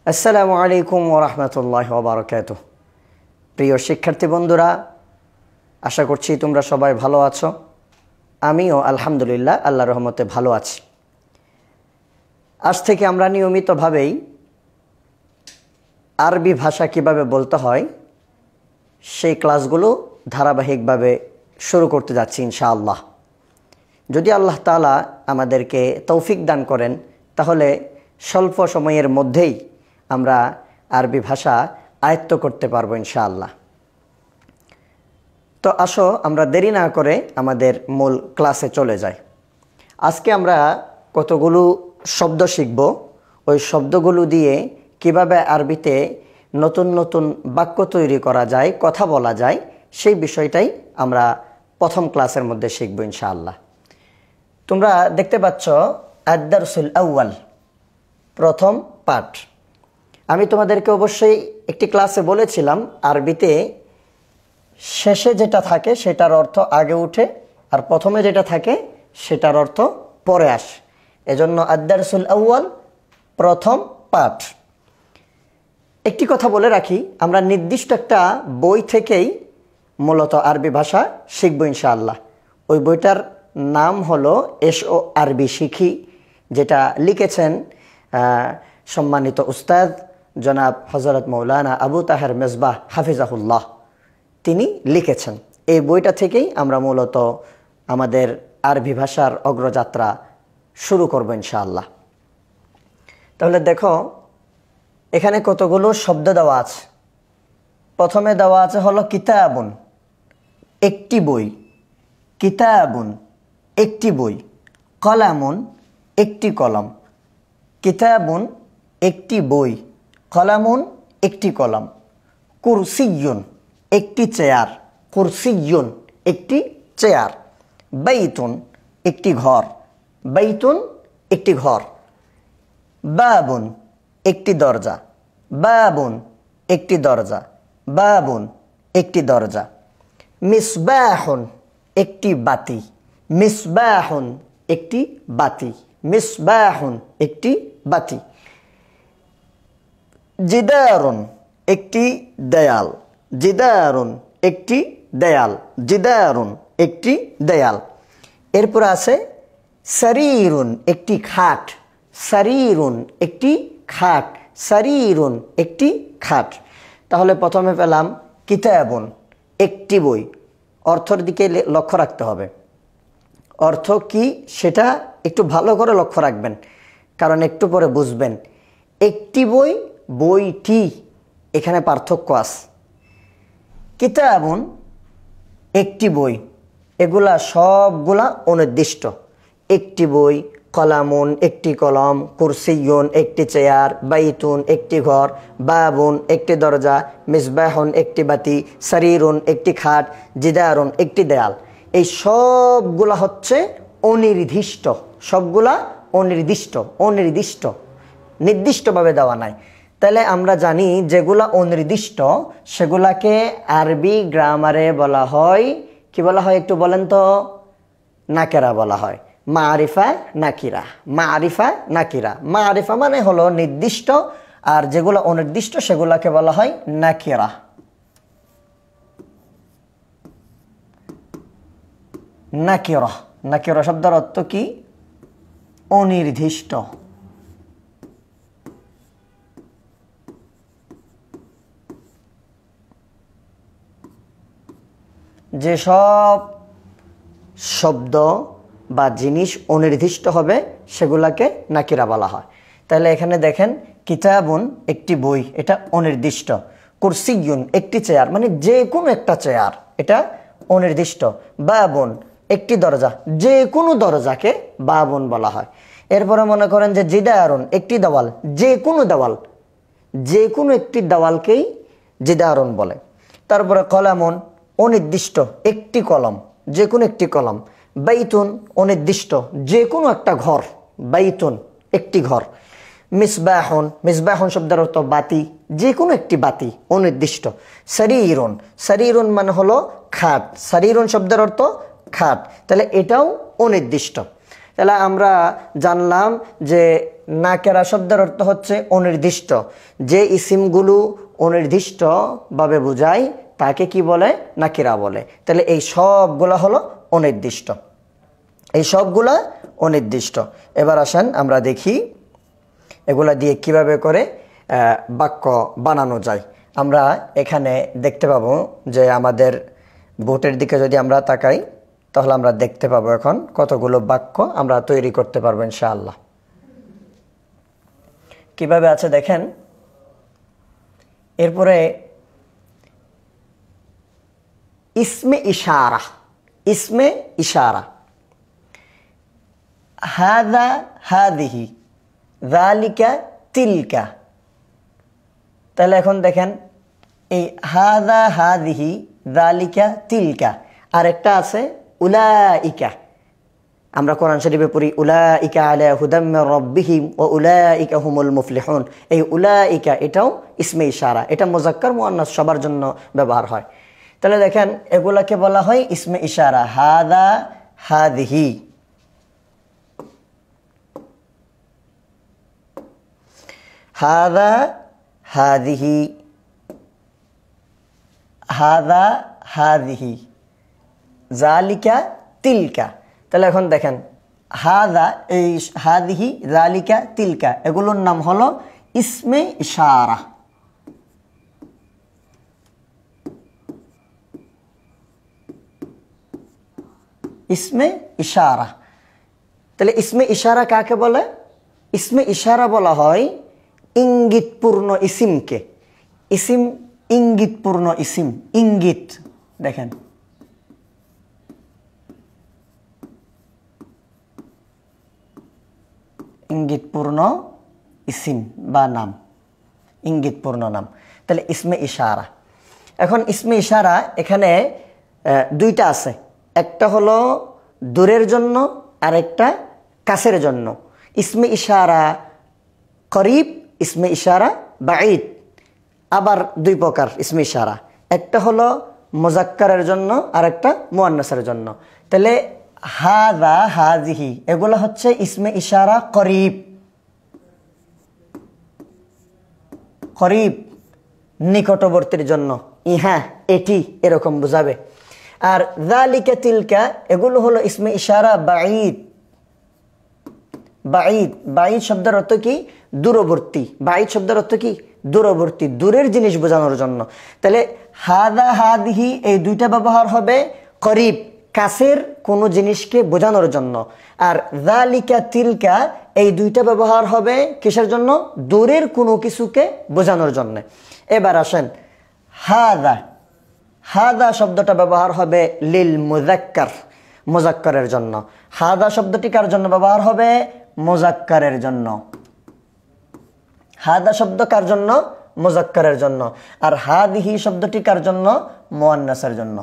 আসসালামু আলাইকুম ওয়া রাহমাতুল্লাহি ওয়া বারাকাতুহু। প্রিয় শিক্ষার্থী বন্ধুরা, আশা করছি তোমরা সবাই ভালো আছো। আমিও আলহামদুলিল্লাহ আল্লাহর রহমতে ভালো আছি। আজ থেকে আমরা নিয়মিতভাবেই আরবি ভাষা কিভাবে বলতে হয় সেই ক্লাসগুলো ধারাবাহিকভাবে শুরু করতে যাচ্ছি ইনশাআল্লাহ। যদি আল্লাহ তাআলা আমাদেরকে তৌফিক দান করেন তাহলে স্বল্প সময়ের মধ্যেই আমরা আরবি ভাষা আয়ত্ত করতে পারবো ইনশাআল্লাহ। তো আসো আমরা দেরি না করে আমাদের মূল ক্লাসে চলে যাই। আজকে আমরা কতগুলো শব্দ শিখব, ওই শব্দগুলো দিয়ে কিভাবে আরবিতে নতুন নতুন বাক্য তৈরি করা যায়, কথা বলা যায়, সেই বিষয়টাই আমরা প্রথম ক্লাসের মধ্যে শিখব ইনশাআল্লাহ। তোমরা দেখতে পাচ্ছ আদ-দারসুল আউয়াল, প্রথম পাঠ। আমি তোমাদেরকে অবশ্যই একটি ক্লাসে বলেছিলাম আরবিতে শেষে যেটা থাকে সেটার অর্থ আগে উঠে আর প্রথমে যেটা থাকে সেটার অর্থ পরে আসে। এজন্য আদ-দারসুল আউয়াল, প্রথম পাঠ। একটি কথা বলে রাখি, আমরা নির্দিষ্ট একটা বই থেকেই মূলত আরবি ভাষা শিখব ইনশাআল্লাহ। ওই বইটার নাম হলো এসো আরবি শিখি, যেটা লিখেছেন সম্মানিত উস্তাদ জনাব হযরত মাওলানা আবু তাহের মেজবাহ হাফিজাহুল্লাহ, তিনি লিখেছেন। এই বইটা থেকেই আমরা মূলত আমাদের আরবি ভাষার অগ্রযাত্রা শুরু করব ইনশাআল্লাহ। তাহলে দেখো এখানে কতগুলো শব্দ দেওয়া আছে। প্রথমে দেওয়া আছে হলো কিতাবুন, একটি বই। কিতাবুন, একটি বই। কলামুন, একটি কলম। কিতাবুন, একটি বই। কলামুন, একটি কলম। কুরসিয়ুন, একটি চেয়ার। কুরসিয়ুন, একটি চেয়ার। বাইতুন, একটি ঘর। বাইতুন, একটি ঘর। বাবুন, একটি দরজা। বাবুন, একটি দরজা। বাবুন, একটি দরজা। মিসবাহুন, একটি বাতি। মিসবাহুন, একটি বাতি। মিসবাহুন, একটি বাতি। জিদারুন, একটি দেয়াল। জিদারুন, একটি দেয়াল। জিদারুন, একটি দেয়াল। এরপর আছে সারিরুন, একটি খাট। সারিরুন, একটি খাট। সারিরুন, একটি খাট। তাহলে প্রথমে পেলাম কিতাবুন, একটি বই। অর্থের দিকে লক্ষ্য রাখতে হবে। অর্থ কি সেটা একটু ভালো করে লক্ষ্য রাখবেন, কারণ একটু পরে বুঝবেন। একটি বই, বইটি, এখানে পার্থক্য আছে। কিতাবুন, একটি বই, এগুলা সবগুলা অনির্দিষ্ট। একটি বই, কলামুন, একটি কলম। কুরসিয়ুন, একটি চেয়ার। বাইতুন, একটি ঘর। বাবুন, একটি দরজা। মিসবাহুন, একটি বাতি। সারিরুন, একটি খাট। জিদারুন, একটি দেয়াল। এই সবগুলা হচ্ছে অনির্দিষ্ট। সবগুলা অনির্দিষ্ট। অনির্দিষ্ট, নির্দিষ্টভাবে দেওয়া নাই। তাহলে আমরা জানি যেগুলা অনির্দিষ্ট সেগুলাকে আরবি গ্রামারে বলা হয়, কি বলা হয় একটু বলেন তো? নাকেরা বলা হয়। মারিফা, নাকিরা। মারিফা, নাকিরা। মারিফা মানে হলো নির্দিষ্ট, আর যেগুলো অনির্দিষ্ট সেগুলাকে বলা হয় নাকিরা। নাকিরা, নাকিরা শব্দের অর্থ কি? অনির্দিষ্ট। যেসব শব্দ বা জিনিস অনির্দিষ্ট হবে সেগুলাকে নাকিরা বলা হয়। তাহলে এখানে দেখেন কিতাবুন, একটি বই, এটা অনির্দিষ্ট। কুরসিয়ুন, একটি চেয়ার, মানে যে কোনো একটা চেয়ার, এটা অনির্দিষ্ট। বাবুন, একটি দরজা, যে কোনো দরজাকে বাবুন বলা হয়। এরপরে মনে করেন যে জিদারুন, একটি দেওয়াল, যে কোনো দেওয়াল, যে কোনো একটি দেওয়ালকেই জিদারুন বলে। তারপরে কলামুন, অনির্দিষ্ট, একটি কলম, যে কোনো একটি কলম। বাইতুন, অনির্দিষ্ট, যে কোনো একটা ঘর। বাইতুন, একটি ঘর। মিসবাহুন, মিসবাহুন শব্দের অর্থ বাতি, যে কোনো একটি বাতি, অনির্দিষ্ট। সারিরুন, সারিরুন মানে হলো খাট। সারিরুন শব্দের অর্থ খাট, তাহলে এটাও অনির্দিষ্ট। তাহলে আমরা জানলাম যে নাকেরা শব্দের অর্থ হচ্ছে অনির্দিষ্ট। যে ইসিমগুলো অনির্দিষ্টভাবে বোঝায় তাকে কি বলে? নাকিরা বলে। তাহলে এই সবগুলা হলো অনির্দিষ্ট, এই সবগুলা অনির্দিষ্ট। এবার আসেন আমরা দেখি এগুলা দিয়ে কিভাবে করে বাক্য বানানো যায়। আমরা এখানে দেখতে পাবো যে আমাদের বোর্ডের দিকে যদি আমরা তাকাই তাহলে আমরা দেখতে পাবো এখন কতগুলো বাক্য আমরা তৈরি করতে পারবো ইনশাআল্লাহ। কিভাবে আছে দেখেন। এরপরে ইসমে ইশারা, ইসমে ইশারা, হাদা হাদিহি, যালিকা তিলকা। তাহলে এখন দেখেন এই হাদা হাদিহি যালিকা তিলকা, আর একটা আছে উলাইকা। আমরা কোরআন শরীফে পড়ি উলাইকা আলা হুদাম মির রাব্বিহিম ওয়া উলাইকা হুমুল মুফলিহুন। এই উলাইকা এটাও ইসমে ইশারা, এটা মুযাক্কার মুআন্নাস সবার জন্য ব্যবহার হয়। তাহলে দেখেন এগুলাকে বলা হয় ইসমে ইশারা। হাদা হাদিহি, হাদা হাদিহি, হাদা হাদিহি, যালিকা তিলকা। তাহলে এখন দেখেন হাদা, এই হাদিহি, যালিকা, তিলকা এগুলোর নাম হলো ইসমে ইশারা। ইসমে ইশারা। তাহলে ইসমে ইশারা কাকে বলে? ইসমে ইশারা বলা হয় ইঙ্গিতপূর্ণ ইসিমকে। ইসিম ইঙ্গিতপূর্ণ ইসিম, ইঙ্গিত। দেখেন ইঙ্গিতপূর্ণ ইসিম বা নাম, ইঙ্গিতপূর্ণ নাম। তাহলে ইসমে ইশারা। এখন ইসমে ইশারা এখানে দুইটা আছে, একটা হলো দূরের জন্য আর একটা কাছের জন্য। ইসমে ইশারা করিব, ইসমে ইশারা বাঈদ। আবার দুই প্রকার ইসমে ইশারা, একটা হলো মুযাক্কারের জন্য আর একটা মুআন্নাসের জন্য। তাহলে হাযা হাযিহি এগুলো হচ্ছে ইসমে ইশারা করিব, করিব নিকটবর্তীর জন্য, ইহা এটি এরকম বোঝাবে। আর যালিকা তিলকা এগুলো হলো ইসমে ইশারা বাঈদ। বাঈদ, বাঈদ শব্দের অর্থ কি? দূরবর্তী। বাঈদ শব্দের অর্থ কি? দূরবর্তী, দূরের জিনিস বোঝানোর জন্য। তাহলে হাদা হাদিহি এই দুইটা ব্যবহার হবে করিব, কাছের কোনো জিনিসকে বোঝানোর জন্য। আর যালিকা তিলকা এই দুইটা ব্যবহার হবে কিসের জন্য? দূরের কোনো কিছুকে বোঝানোর জন্য। এবার আসেন হাদা, হাদা শব্দটা ব্যবহার হবে লিল মুযাক্কার, মুযাক্কারের জন্য। হাদা শব্দটি কার জন্য ব্যবহার হবে? মুযাক্কারের জন্য। হাদা শব্দ কার জন্য? মুযাক্কারের জন্য। আর হাদিহি শব্দটি কার জন্য? মুআন্নাসের জন্য,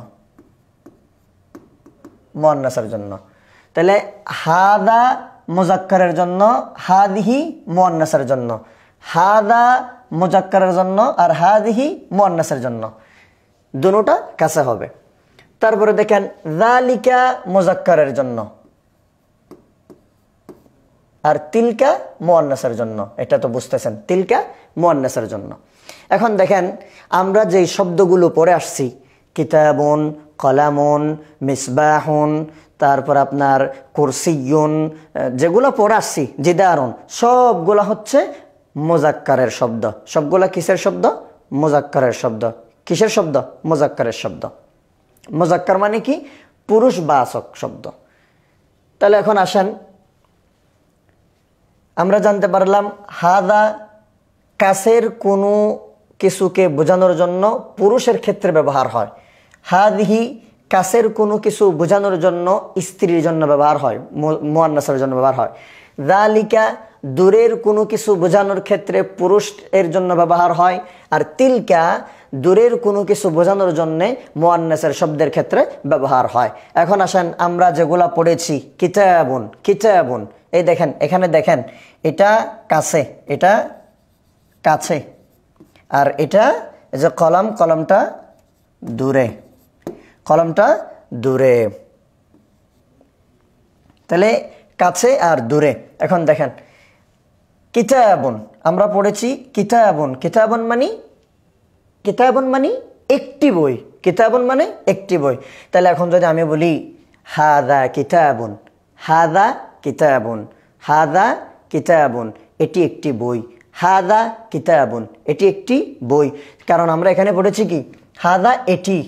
মুআন্নাসের জন্য। তাহলে হাদা মুযাক্কারের জন্য, হাদিহি মুআন্নাসের জন্য। হাদা মুযাক্কারের জন্য আর হাদিহি মুআন্নাসের জন্য, দুটোটা কাছে হবে। তারপরে দেখেন যালিকা মুযাক্কারের জন্য আর তিলকা মুআন্নাসের জন্য। এটা তো বুঝতেছেন, তিলকা মুআন্নাসের জন্য। এখন দেখেন আমরা যে শব্দগুলো পড়ে আসছি, কিতাবুন, কলামুন, মিসবাহুন, তারপর আপনার কুরসিয়ুন, যেগুলো পড়ে আসছি, জিদারুন, সবগুলা হচ্ছে মুযাক্কারের শব্দ। সবগুলা কিসের শব্দ? মুযাক্কারের শব্দ। কিসের শব্দ? মুযাক্কারের শব্দ। মুযাক্কার মানে কি? পুরুষবাচক শব্দ। তাহলে এখন আসেন আমরা জানতে পারলাম হাদা কাছের কোনো কিছুকে বোঝানোর জন্য পুরুষের ক্ষেত্রে ব্যবহার হয়। হাদিহি কাছের কোনো কিছু বোঝানোর জন্য স্ত্রীর জন্য ব্যবহার হয়, মুআন্নাসের জন্য ব্যবহার হয়। যালিকা দূরের কোনো কিছু বোঝানোর ক্ষেত্রে পুরুষ এর জন্য ব্যবহার হয়। আর তিলকা দূরের কোনো কিছু বোঝানোর জন্য মুআন্নাসের শব্দের ক্ষেত্রে ব্যবহার হয়। এখন আসেন আমরা যেগুলা পড়েছি, কিতাবুন, কিতাবুন, এই দেখেন এখানে দেখেন এটা কাছে, এটা কাছে, আর এটা এই যে কলম, কলমটা দূরে, কলমটা দূরে। তাহলে কাছে আর দূরে। এখন দেখেন কিতাবুন, আমরা পড়েছি কিতাবুন, কিতাবুন মানে একটি বই, কিতাবুন মানে একটি বই। তাহলে এখন যদি আমি বলি হাদা কিতাবুন, হাদা কিতাবুন, হাদা কিতাবুন, এটি একটি বই, হাদা কিতাবুন, এটি একটি বই। কারণ আমরা এখানে পড়েছি কি হাদা এটি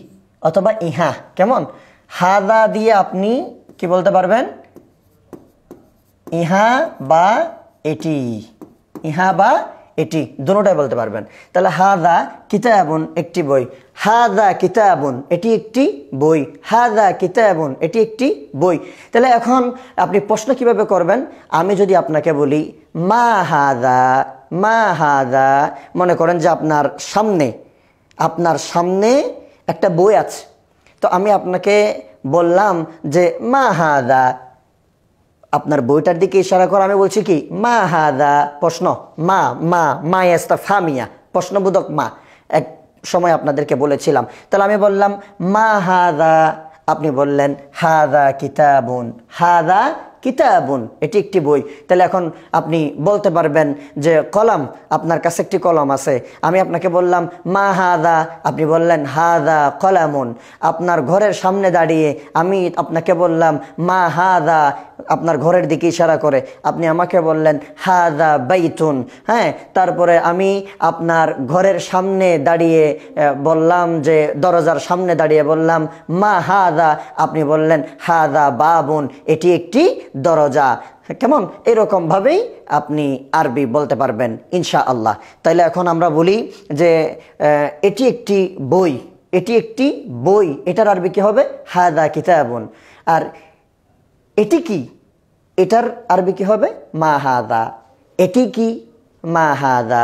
অথবা ইহা। কেমন, হাদা দিয়ে আপনি কি বলতে পারবেন, ইহা বা এটি, ইহা বা এটি দুটোটাই বলতে পারবেন। তাহলে হাদা কিতাবুন একটি বই, হাদা কিতাবুন এটি একটি বই, হাদা কিতাবুন এটি একটি বই। তাহলে এখন আপনি প্রশ্ন কিভাবে করবেন, আমি যদি আপনাকে বলি মা হাদা, মা হাদা, মনে করেন যে আপনার সামনে একটা বই আছে, তো আমি আপনাকে বললাম যে মা হাদা, আপনার বইটার দিকে ইশারা করে আমি বলছি কি মা হাদা, প্রশ্ন, মা মা মা ইস্তাফহামিয়া, প্রশ্নবোধক মা, এক সময় আপনাদেরকে বলেছিলাম। তাহলে আমি বললাম মা হাদা, আপনি বললেন হাদা কিতাবুন, হাদা কিতাবুন এটি একটি বই। তাহলে এখন আপনি বলতে পারবেন যে কলম, আপনার কাছে একটি কলম আছে, আমি আপনাকে বললাম মা হাদা, আপনি বললেন হাদা কলামুন। আপনার ঘরের সামনে দাঁড়িয়ে আমি আপনাকে বললাম মা হাদা, আপনার ঘরের দিকে ইশারা করে আপনি আমাকে বললেন হাদা বাইতুন। হ্যাঁ, তারপরে আমি আপনার ঘরের সামনে দাঁড়িয়ে বললাম যে দরজার সামনে দাঁড়িয়ে বললাম মা হাদা, আপনি বললেন হাদা বাবুন, এটি একটি দরজা। কেমন, এরকম ভাবেই আপনি আরবি বলতে পারবেন ইনশাআল্লাহ। তাইলে এখন আমরা বলি যে এটি একটি বই, এটি একটি বই, এটার আরবি কি হবে হাদা কিতাবুন। আর এটি কি, এটার আরবি কি হবে মা হাদা। এটি কি মা হাদা,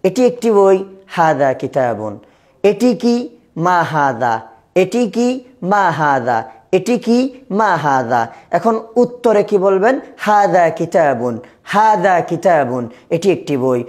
এটি একটি বই হাদা কিতাবুন। এটি কি মা হাদা, এটি কি মা হাদা, এটি কি মা হাদা। এখন উত্তরে কি বলবেন হাদা কিতাবুন, হাদা কিতাবুন এটি একটি বই।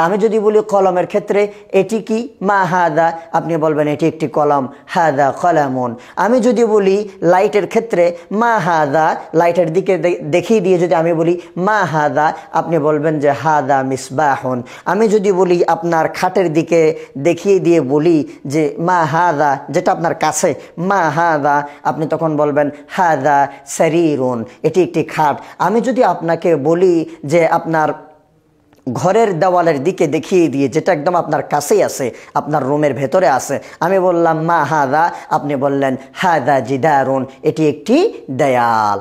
আমি যদি বলি কলমের ক্ষেত্রে এটি কি মা হাদা, আপনি বলবেন এটি একটি কলম, হাদা কলামুন। আমি যদি বলি লাইটের ক্ষেত্রে মা হাদা, লাইটের দিকে দেখিয়ে দিয়ে যদি আমি বলি মা হাদা, আপনি বলবেন যে হাদা মিসবাহুন। আমি যদি বলি আপনার খাটের দিকে দেখিয়ে দিয়ে বলি যে মা হাদা, যেটা আপনার কাছে মা হাদা, আপনি তখন বলবেন হাদা সারিরুন, এটি একটি খাট। আমি যদি আপনাকে বলি যে আপনার ঘরের দেওয়ালের দিকে দেখিয়ে দিয়ে, যেটা একদম আপনার কাছেই আছে, আপনার রুমের ভেতরে আছে, আমি বললাম মা হাদা, আপনি বললেন হাদা জিদারুন, এটি একটি দেয়াল।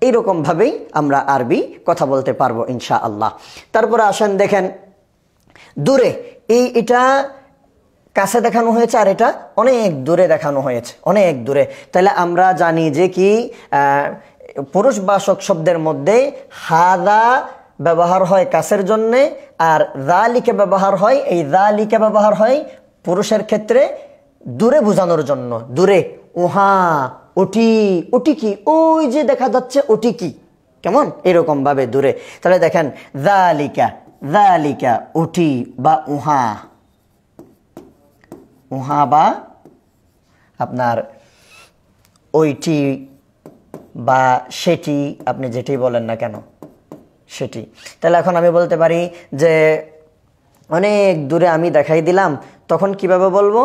এইরকমভাবেই আমরা আরবি কথা বলতে পারবো ইনশাআল্লাহ। তারপরে আসেন দেখেন দূরে, এটা কাছে দেখানো হয়েছে আর এটা অনেক দূরে দেখানো হয়েছে, অনেক দূরে। তাহলে আমরা জানি যে কি পুরুষবাচক শব্দের মধ্যে হাদা ব্যবহার হয় কাছের জন্যে, আর যালিকা ব্যবহার হয়, এই যালিকা ব্যবহার হয় পুরুষের ক্ষেত্রে দূরে বোঝানোর জন্য। দূরে, উহা, ওটি, ওটি কি, ওই যে দেখা যাচ্ছে ওটি কি, কেমন, এরকম ভাবে দূরে। তাহলে দেখেন যালিকা, যালিকা ওটি বা উহা, উহা বা আপনার ওইটি বা সেটি, আপনি যেটি বলেন না কেন সেটি। তাহলে এখন আমি বলতে পারি যে অনেক দূরে আমি দেখাই দিলাম, তখন কিভাবে বলবো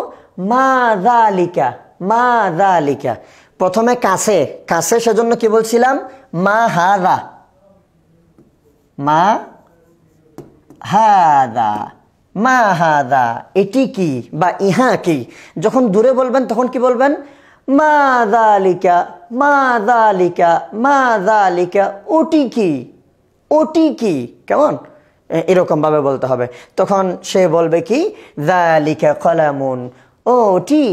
মা যালিকা, মা যালিকা। প্রথমে কাছে, কাছে সেজন্য কি বলছিলাম মা হাদা, মা হাদা, মা হাদা এটি কি বা ইহা কি। যখন দূরে বলবেন তখন কি বলবেন মা যালিকা, মা যালিকা, মা যালিকা ওটি কি, ওটি কি, কেমন, এরকম ভাবে বলতে হবে। তখন সে বলবে কি যালিকা কলামুন, ওটি,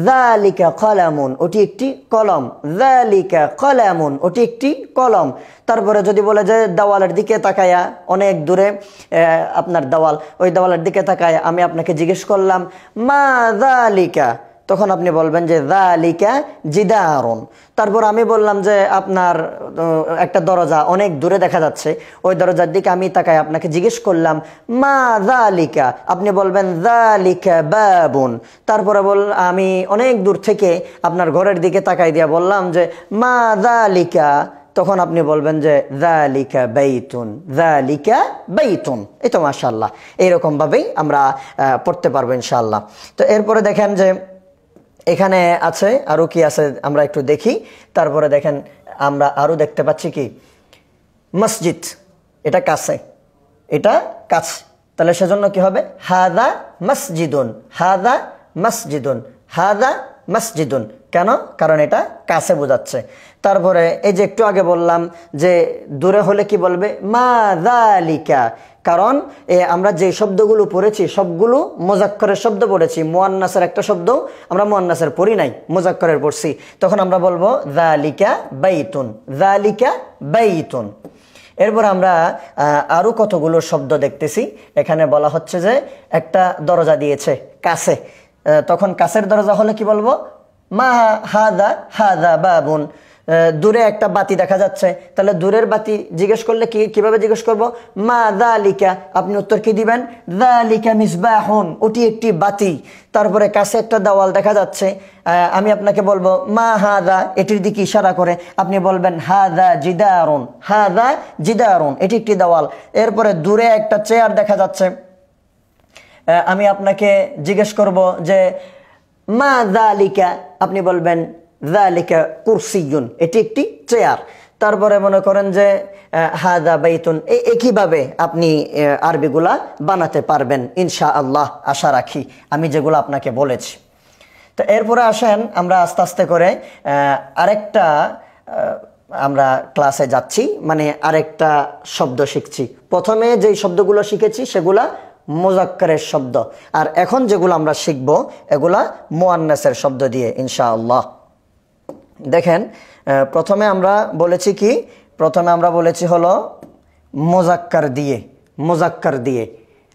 যালিকা কলামুন ওটি একটি কলম, যালিকা কলামুন ওটি একটি কলম। তারপরে যদি বলে যে দেওয়ালের দিকে তাকায়া, অনেক দূরে আপনার দেওয়াল, ওই দেওয়ালের দিকে তাকায়া আমি আপনাকে জিজ্ঞেস করলাম মা যালিকা, তখন আপনি বলবেন যে যালিকা জিদারুন। তারপর আমি বললাম যে আপনার একটা দরজা অনেক দূরে দেখা যাচ্ছে, ওই দরজার দিকে আমি তাকাই আপনাকে জিজ্ঞেস করলাম মা যালিকা, আপনি বলবেন যালিকা বাবুন। তারপরে আমি অনেক দূর থেকে আপনার ঘরের দিকে তাকাই দিয়া বললাম যে মা যালিকা, তখন আপনি বলবেন যে যালিকা বাইতুন, যালিকা বাইতুন। এই তো মাশাআল্লাহ, এইরকম ভাবেই আমরা পড়তে পারবো ইনশাআল্লাহ। তো এরপরে দেখেন যে এখানে আছে আরো কি আছে আমরা একটু দেখি। তারপরে দেখেন আমরা আরো দেখতে পাচ্ছি কি মসজিদ, এটা কাছে, এটা কাছে, তাহলে সেজন্য কি হবে হাদা মসজিদুন, হাদা মসজিদুন, হাদা মসজিদুন। কেন? কারণ এটা কাছে বোঝাচ্ছে। তারপরে এই যে একটু আগে বললাম যে দূরে হলে কি বলবে মা যালিকা, কারণ আমরা যে শব্দগুলো পড়েছি সবগুলো মুজাক্করের শব্দ পড়েছি, মুয়ান্নাসের একটা শব্দ আমরা মুয়ান্নাসের পড়ি নাই, মুজাক্করের পড়ছি। তখন আমরা বলবো যালিকা বাইতুন, যালিকা বাইতুন। এরপর আমরা আরো কতগুলো শব্দ দেখতেছি। এখানে বলা হচ্ছে যে একটা দরজা দিয়েছে কাছে, তখন কাছের দরজা হলে কি বলবো মা হাদা, হাদা বাবুন। দূরে একটা বাতি দেখা যাচ্ছে, তাহলে দূরের বাতি জিজ্ঞেস করলে কিভাবে জিজ্ঞেস করব মা যালিকা, আপনি উত্তর কি দিবেন যালিকা মিসবাহুন, ওটি একটি বাতি। তারপরে কাছে একটা দেওয়াল দেখা যাচ্ছে, আমি আপনাকে বলবো মা হাদা, এটির দিকে ইশারা করে আপনি বলবেন হাদা জিদারুন, হাদা জিদারুন, এটি একটি দেওয়াল। এরপরে দূরে একটা চেয়ার দেখা যাচ্ছে, আমি আপনাকে জিজ্ঞেস করব যে মা যালিকা, আপনি বলবেন যালিকা কুরসিয়ুন, এটি একটি চেয়ার। তারপরে মনে করেন যে হাদা বাইতুন। একইভাবে আপনি আরবিগুলা বানাতে পারবেন ইনশাআল্লাহ, আশা রাখি আমি যেগুলো আপনাকে বলেছি। তো এরপরে আসেন আমরা আস্তে আস্তে করে আরেকটা আমরা ক্লাসে যাচ্ছি, মানে আরেকটা শব্দ শিখছি। প্রথমে যেই শব্দগুলো শিখেছি সেগুলা মুজাক্কারের শব্দ, আর এখন যেগুলো আমরা শিখবো এগুলা মুয়ান্নাসের শব্দ দিয়ে ইনশাআল্লাহ। দেখেন প্রথমে আমরা বলেছি কি, প্রথমে আমরা বলেছি হলো মুজাক্কার দিয়ে, মুজাক্কার দিয়ে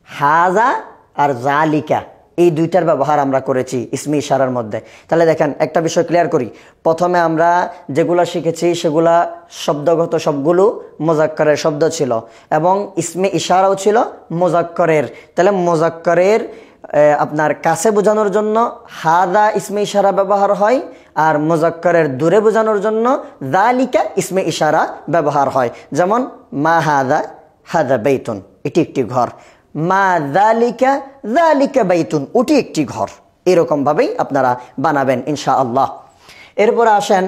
হাজা আর জালিকা, এই দুইটার ব্যবহার আমরা করেছি ইসমে ইশারার মধ্যে। তাহলে দেখেন একটা বিষয় ক্লিয়ার করি, প্রথমে আমরা যেগুলা শিখেছি সেগুলা শব্দগত সবগুলো মুজাক্কারের শব্দ ছিল এবং ইসমে ইশারাও ছিল মুজাক্কারের। তাহলে মুজাক্কারের আপনার কাছে বোঝানোর জন্য হাদা ইসমে ইশারা ব্যবহার হয়, আর মুজাক্কারের দূরে বোঝানোর জন্য যালিকা ইসমে ইশারা ব্যবহার হয়। যেমন মা হাদা, হাদা বাইতুন, এটি একটি ঘর। মা যালিকা, যালিকা বাইতুন, ওটি একটি ঘর। এরকম ভাবেই আপনারা বানাবেন ইনশাআল্লাহ। এরপর আসেন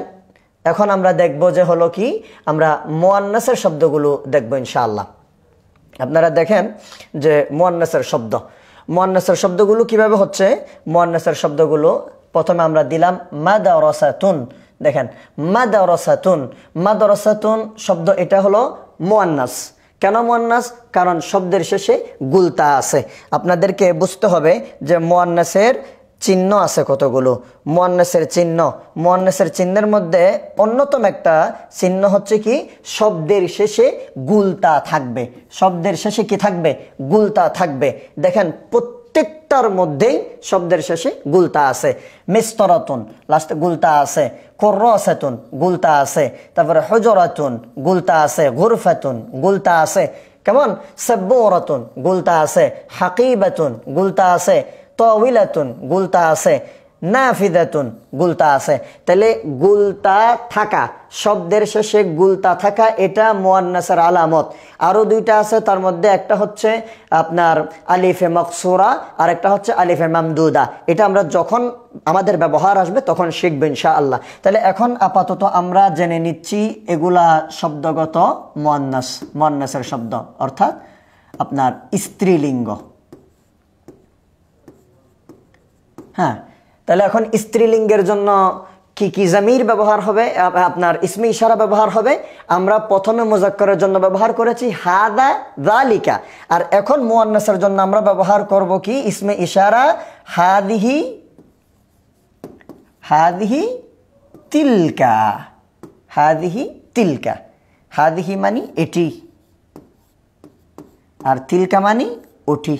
এখন আমরা দেখব যে হলো কি আমরা মুয়ান্নাসের শব্দগুলো দেখব ইনশাআল্লাহ। আপনারা দেখেন যে মুয়ান্নাসের শব্দ, মুয়ান্নাসের শব্দগুলো কিভাবে হচ্ছে। মুয়ান্নাসের শব্দগুলো প্রথমে আমরা দিলাম মাদারাসাতুন। দেখেন মাদারাসাতুন, মাদারাসাতুন শব্দ এটা হলো মুয়ান্নাস। কেন মুয়ান্নাস? কারণ শব্দের শেষে গুলতা আছে। আপনাদেরকে বুঝতে হবে যে মুয়ান্নাসের চিহ্ন আছে কতগুলো। মুয়ান্নাসের চিহ্ন, মুয়ান্নাসের চিহ্নের মধ্যে অন্যতম একটা চিহ্ন হচ্ছে কি শব্দের শেষে গুলতা থাকবে। শব্দের শেষে কি থাকবে? গুলতা থাকবে। দেখেন প্রত্যেকটার মধ্যেই শব্দের শেষে গুলতা আছে। মিস্তরাতুন লাস্টে গুলতা আছে, কুররাসাতুন গুলতা আছে, তারপরে হুজরাতুন গুলতা আছে, গুরফাতুন গুলতা আছে, কেমন সাব্বুরাতুন গুলতা আছে, হাকিবাতুন গুলতা আছে, তাওয়িলাতুন গুলতা আছে, নাফিদাতুন গুলতা আছে। তাহলে গুলতা থাকা, শব্দের শেষে গুলতা থাকা, এটা মুয়ান্নাসের আলামত। আরো দুইটা আছে, তার মধ্যে একটা হচ্ছে আপনার আলিফে মাকসুরা আর একটা হচ্ছে আলিফে মামদুদা। এটা আমরা যখন আমাদের ব্যবহার আসবে তখন শিখব ইনশাআল্লাহ। তাহলে এখন আপাতত আমরা জেনে নিচ্ছি এগুলা শব্দগত মুয়ান্নাস, মুয়ান্নাসের শব্দ অর্থাৎ আপনার স্ত্রীলিঙ্গ। হ্যাঁ, তাহলে এখন স্ত্রীলিঙ্গের জন্য কি কি জামির ব্যবহার হবে, আপনার ইসমে ইশারা ব্যবহার হবে। আমরা প্রথমে মুজাক্কারের জন্য ব্যবহার করেছি হাদা যালিকা, আর এখন মুয়ান্নাসের জন্য আমরা ব্যবহার করব কি ইসমে ইশারা হাদিহি, হাদিহি তিলকা, হাদিহি তিলকা। হাদিহি মানি এটি, আর তিলকা মানি ওটি,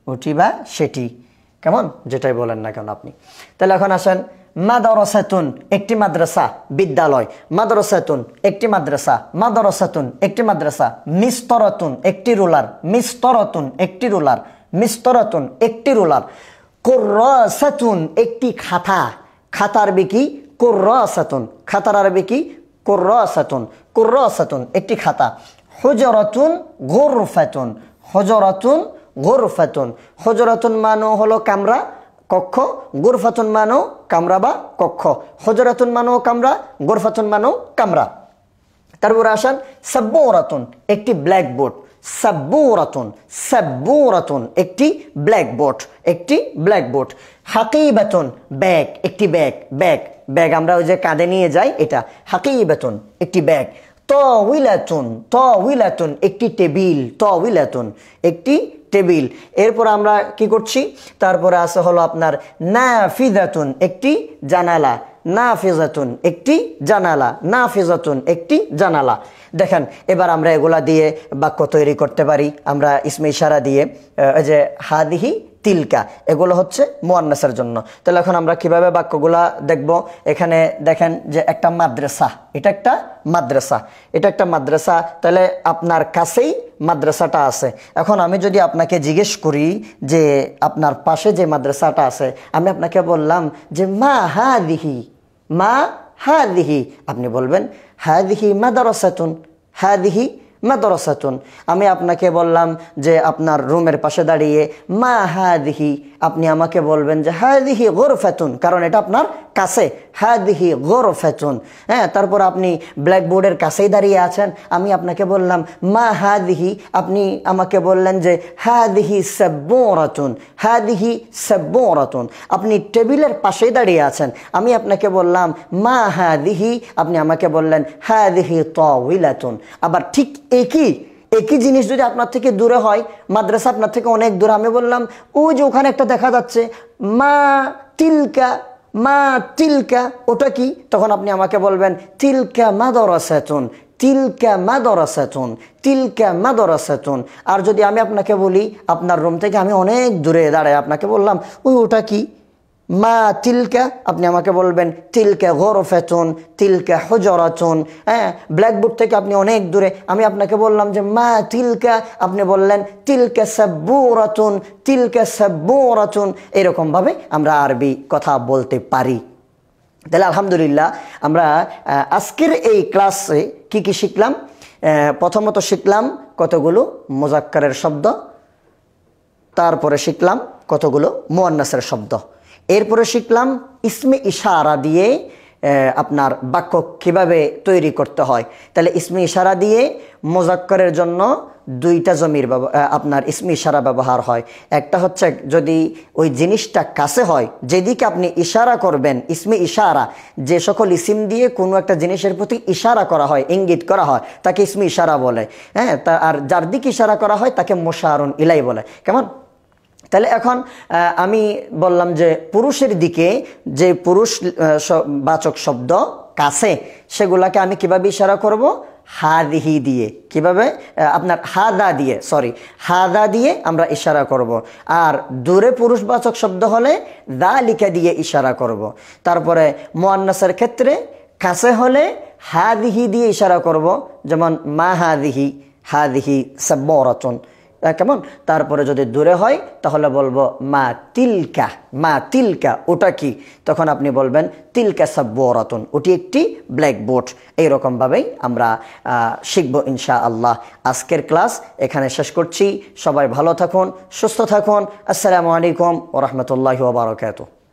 ওটি বা সেটি, কেমন যেটাই বলেন না কেন আপনি। তাহলে এখন আসেন মাদ্রাসাতুন একটি মাদ্রাসা, বিদ্যালয়। মাদ্রাসাতুন একটি মাদ্রাসা, মাদ্রাসাতুন একটি মাদ্রাসা। মিস্তরাতুন একটি রুলার, মিস্তরাতুন একটি রুলার, মিস্তরাতুন একটি রুলার। কুররাসাতুন একটি খাতা, খাতার বিকি কুররাসাতুন, খাতার আরবি কি? কুররাসাতুন। কুররাসাতুন একটি খাতা। হুজরাতুন গুরফাতুন, হুজরাতুন গুরফাতুন। হুজরাতুন মানো হলো কামরা, কক্ষ। গুরফাতুন মানো কামরা বা কক্ষ। হুজরাতুন মানো কামরা, গুরফাতুন মানো কামরা। তারপরে আসেন সাব্বুরাতুন, একটি ব্ল্যাকবোর্ড। সাব্বুরাতুন, সাব্বুরাতুন একটি ব্ল্যাকবোর্ড, একটি ব্ল্যাকবোর্ড। হাকিবাতুন ব্যাগ, একটি ব্যাগ। ব্যাগ ব্যাগ আমরা ওই যে কাঁধে নিয়ে যাই, এটা হাকিবাতুন একটি ব্যাগ। তাওইলাতুন, তাওইলাতুন একটি টেবিল। তাওইলাতুন একটি টেবিল। এরপর আমরা কি করছি? তারপরে আছে হলো আপনার নাফিজাতুন, একটি জানালা। নাফিজাতুন একটি জানালা, নাফিজাতুন একটি জানালা। দেখেন এবার আমরা এগুলা দিয়ে বাক্য তৈরি করতে পারি আমরা ইসমে ইশারা দিয়ে। এই যে হাদিহি তিলকা, এগুলো হচ্ছে মুয়ান্নাসের জন্য। তাহলে এখন আমরা কিভাবে বাক্যগুলা দেখব? এখানে দেখেন যে একটা মাদ্রাসা, এটা একটা মাদ্রাসা, এটা একটা মাদ্রাসা। তাহলে আপনার কাছেই মাদ্রাসাটা আছে। এখন আমি যদি আপনাকে জিজ্ঞেস করি যে আপনার পাশে যে মাদ্রাসাটা আছে, আমি আপনাকে বললাম যে মা হাদিহি, মা হাদিহি, আপনি বলবেন হাদিহি মাদ্রাসাতুন, হাদিহি মাদ্রাসাতুন। আমি আপনাকে বললাম যে আপনার রুমের পাশে দাঁড়িয়ে মা হাদিহি, আপনি আমাকে বলবেন যে হাদিহি গুরফাতুন, কারণ এটা আপনার কাছে। হাদিহি গুরফাতুন। হ্যাঁ, তারপর আপনি ব্ল্যাকবোর্ডের কাছেই দাঁড়িয়ে আছেন, আমি আপনাকে বললাম মা হাদিহি, আপনি আমাকে বললেন যে হাদিহি সাব্বুরাতুন, হাদিহি সাব্বুরাতুন। আপনি টেবিলের পাশেই দাঁড়িয়ে আছেন, আমি আপনাকে বললাম মা হাদিহি, আপনি আমাকে বললেন হাদিহি তাওইলাতুন। আবার ঠিক একই জিনিস যদি আপনার থেকে দূরে হয়, মাদ্রাসা আপনার থেকে অনেক দূরে, আমি বললাম ওই যে ওখানে একটা দেখা যাচ্ছে মা তিলকা, মা তিলকা, ওটা কি? তখন আপনি আমাকে বলবেন তিলকা মাদ্রাসাতুন, তিলকা মাদ্রাসাতুন, তিলকা মাদ্রাসাতুন। আর যদি আমি আপনাকে বলি আপনার রুম থেকে আমি অনেক দূরে দাঁড়ায় আপনাকে বললাম ওটা কি? মা তিলকা, আপনি আমাকে বলবেন তিলকা গুরফাতুন, তিলকা হুজরাতুন। হ্যাঁ, ব্ল্যাকবোর্ড থেকে আপনি অনেক দূরে, আমি আপনাকে বললাম যে মা তিলকা, আপনি বললেন তিলকা সাব্বুরাতুন, তিলকা সাব্বুরাতুন। এরকমভাবে আমরা আরবি কথা বলতে পারি। তাহলে আলহামদুলিল্লাহ আমরা আজকের এই ক্লাসে কি কি শিখলাম? প্রথমত শিখলাম কতগুলো মুজাক্কারের শব্দ, তারপরে শিখলাম কতগুলো মুয়ান্নাসের শব্দ, এরপরে শিখলাম ইসমে ইশারা দিয়ে আপনার বাক্য কিভাবে তৈরি করতে হয়। তাহলে ইসমে ইশারা দিয়ে মুজাক্কারের জন্য দুইটা জমির আপনার ইসমে ইশারা ব্যবহার হয়। একটা হচ্ছে যদি ওই জিনিসটা কাছে হয়, যেদিকে আপনি ইশারা করবেন, ইসমে ইশারা, যে সকল ইসিম দিয়ে কোনো একটা জিনিসের প্রতি ইশারা করা হয়, ইঙ্গিত করা হয়, তাকে ইসমে ইশারা বলে। হ্যাঁ, আর যার দিকে ইশারা করা হয় তাকে মুশারুন ইলাই বলে। কেমন? তাহলে এখন আমি বললাম যে পুরুষের দিকে যে পুরুষ বাচক শব্দ কাছে, সেগুলাকে আমি কিভাবে ইশারা করব? হাদিহি দিয়ে। কিভাবে? আপনার হাদা দিয়ে, হাদা দিয়ে আমরা ইশারা করব। আর দূরে পুরুষবাচক শব্দ হলে যালিকা দিয়ে ইশারা করব। তারপরে মুয়ান্নাসের ক্ষেত্রে কাছে হলে হাদিহি দিয়ে ইশারা করব, যেমন মা হাদিহি, হাদিহি সাব্বুরাতুন। কেমন? তারপরে যদি দূরে হয় তাহলে বলবো মা তিলকা, মা তিলকা, ওটা কি? তখন আপনি বলবেন তিলকা সাব্বুরাতুন, ওটি একটি ব্ল্যাকবোর্ড। এইরকমভাবেই আমরা শিখবো ইনশাআল্লাহ। আজকের ক্লাস এখানে শেষ করছি। সবাই ভালো থাকুন, সুস্থ থাকুন। আসসালামু আলাইকুম ওয়া রাহমাতুল্লাহি ওয়া বারাকাতুহু।